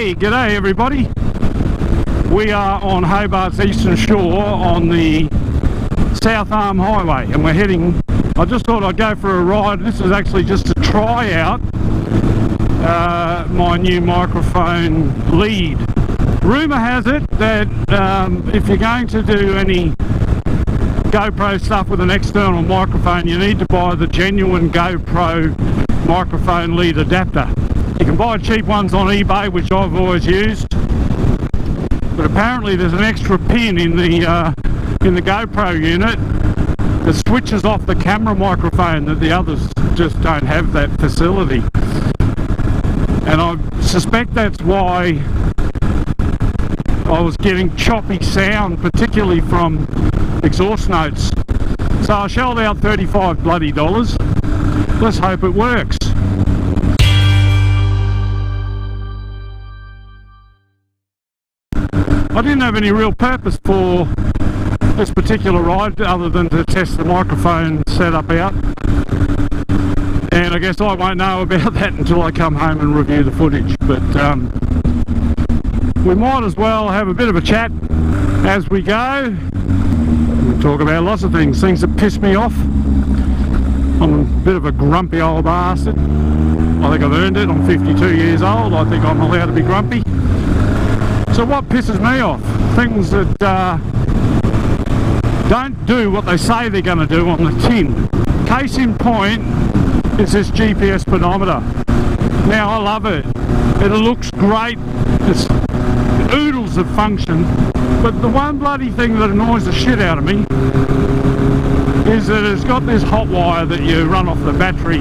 Hey, g'day everybody. We are on Hobart's eastern shore on the South Arm Highway, and we're heading, I just thought I'd go for a ride. This is actually just to try out my new microphone lead. Rumour has it that if you're going to do any GoPro stuff with an external microphone, you need to buy the genuine GoPro microphone lead adapter. You can buy cheap ones on eBay, which I've always used, but apparently there's an extra pin in the GoPro unit that switches off the camera microphone that the others just don't have that facility. And I suspect that's why I was getting choppy sound, particularly from exhaust notes. So I shelled out $35 bloody. Let's hope it works. I didn't have any real purpose for this particular ride other than to test the microphone setup out, and I guess I won't know about that until I come home and review the footage. But we might as well have a bit of a chat as we go. We'll talk about lots of things that piss me off. I'm a bit of a grumpy old bastard. I think I've earned it. I'm 52 years old. I think I'm allowed to be grumpy. So what pisses me off? Things that don't do what they say they're going to do on the tin. Case in point is this GPS speedometer. Now, I love it. It looks great. It's oodles of function. But the one bloody thing that annoys the shit out of me is that it's got this hot wire that you run off the battery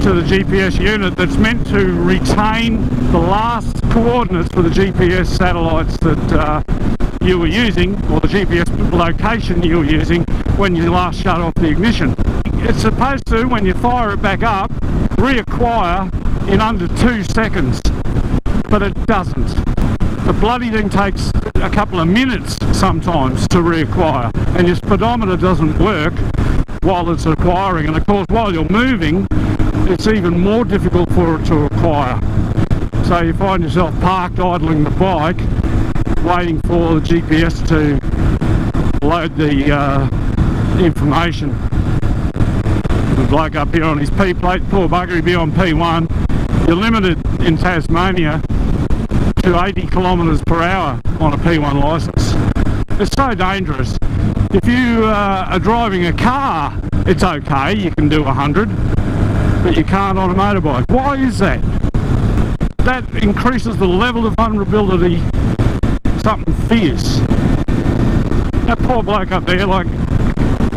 to the GPS unit that's meant to retain the last coordinates for the GPS satellites that you were using, or the GPS location you were using when you last shut off the ignition. It's supposed to, when you fire it back up, reacquire in under 2 seconds, but it doesn't. The bloody thing takes a couple of minutes sometimes to reacquire, and your speedometer doesn't work while it's acquiring, and of course while you're moving it's even more difficult for it to acquire. So you find yourself parked idling the bike waiting for the GPS to load the information. The bloke up here on his P plate, poor bugger, he'd be on P1. You're limited in Tasmania to 80 kilometres per hour on a P1 licence. It's so dangerous. If you are driving a car, it's okay, you can do 100, but you can't on a motorbike. Why is that? That increases the level of vulnerability, something fierce. That poor bloke up there, like,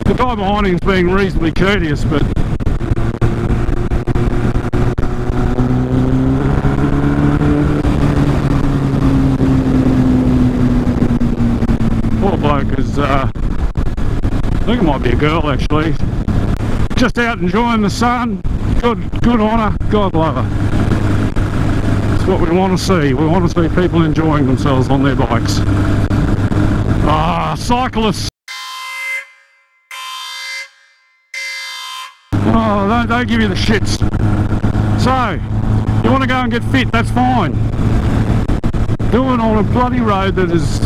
the guy behind him's being reasonably courteous, but poor bloke is, I think it might be a girl actually, just out enjoying the sun. Good on her, God love her. That's what we want to see. We want to see people enjoying themselves on their bikes. Ah, cyclists. Oh, don't give you the shits. So, you want to go and get fit, that's fine. Do it on a bloody road that is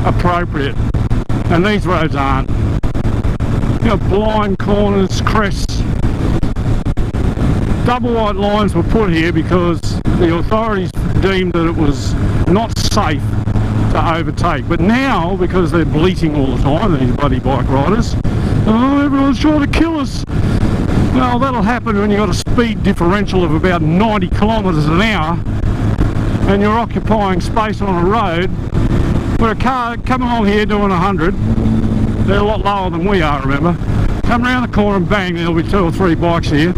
appropriate. And these roads aren't. You know, blind corners, crests. Double white lines were put here because the authorities deemed that it was not safe to overtake. But now, because they're bleating all the time, these bloody bike riders, oh, everyone's trying to kill us. Well, that'll happen when you've got a speed differential of about 90 kilometres an hour and you're occupying space on a road where a car coming along here doing 100, they're a lot lower than we are, remember. Come around the corner and bang, there'll be 2 or 3 bikes here.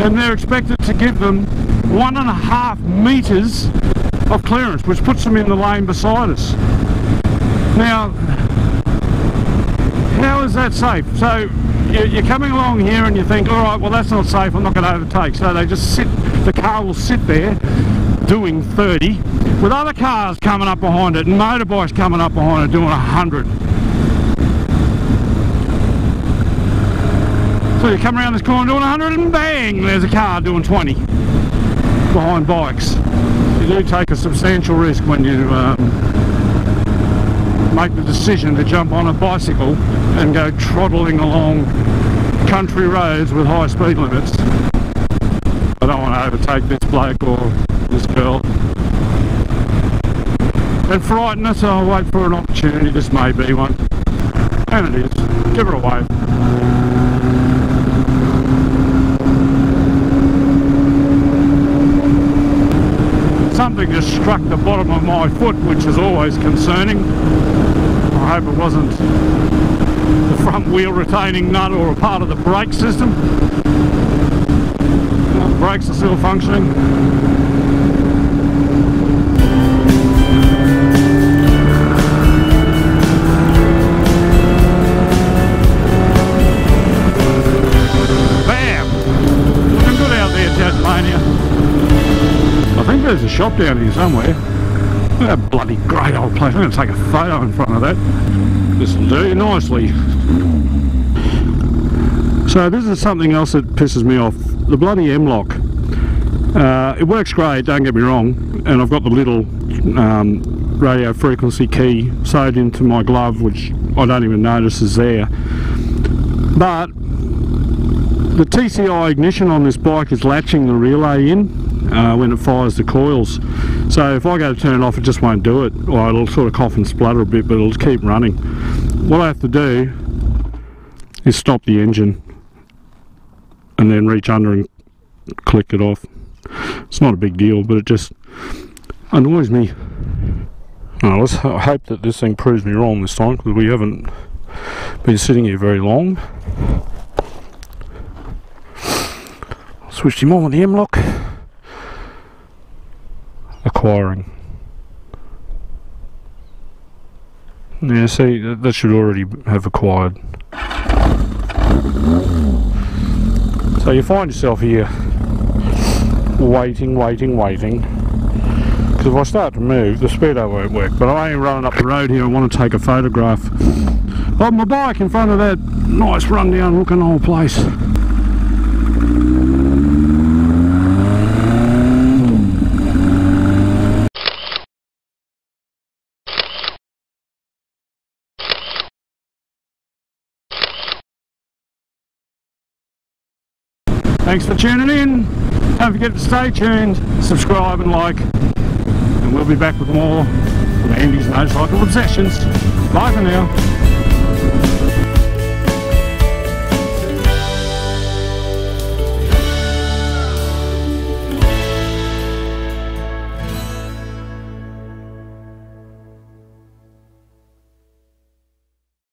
And they're expected to give them 1.5 metres of clearance, which puts them in the lane beside us. Now, how is that safe? So you're coming along here and you think, all right, well that's not safe, I'm not going to overtake. So they just sit, the car will sit there doing 30 with other cars coming up behind it and motorbikes coming up behind it doing 100. So you come around this corner doing 100 and bang, there's a car doing 20 behind bikes. You do take a substantial risk when you make the decision to jump on a bicycle and go trotting along country roads with high speed limits. I don't want to overtake this bloke or this girl and frighten her, so I'll wait for an opportunity. This may be one, and it is. Give her a wave. Something just struck the bottom of my foot, which is always concerning. I hope it wasn't the front wheel retaining nut or a part of the brake system. The brakes are still functioning. I think there's a shop down here somewhere. Look at that bloody great old place. I'm going to take a photo in front of that. This will do nicely. So this is something else that pisses me off. The bloody M-lock. It works great, don't get me wrong, and I've got the little radio frequency key sewed into my glove, which I don't even notice is there. But the TCI ignition on this bike is latching the relay in when it fires the coils. So if I go to turn it off, it just won't do it. Or it'll sort of cough and splutter a bit, but it'll keep running. What I have to do is stop the engine and then reach under and click it off. It's not a big deal, but it just annoys me. Now, let's hope that this thing proves me wrong this time, because we haven't been sitting here very long. Switched him on with the M-lock. Acquiring. Yeah, see, that should already have acquired. So you find yourself here waiting. Because if I start to move, the speedo won't work. But I'm only running up the road here. I want to take a photograph of my bike in front of that nice rundown looking old place. Thanks for tuning in. Don't forget to stay tuned, subscribe and like, and we'll be back with more of Andy's Motorcycle Obsessions. Bye for now.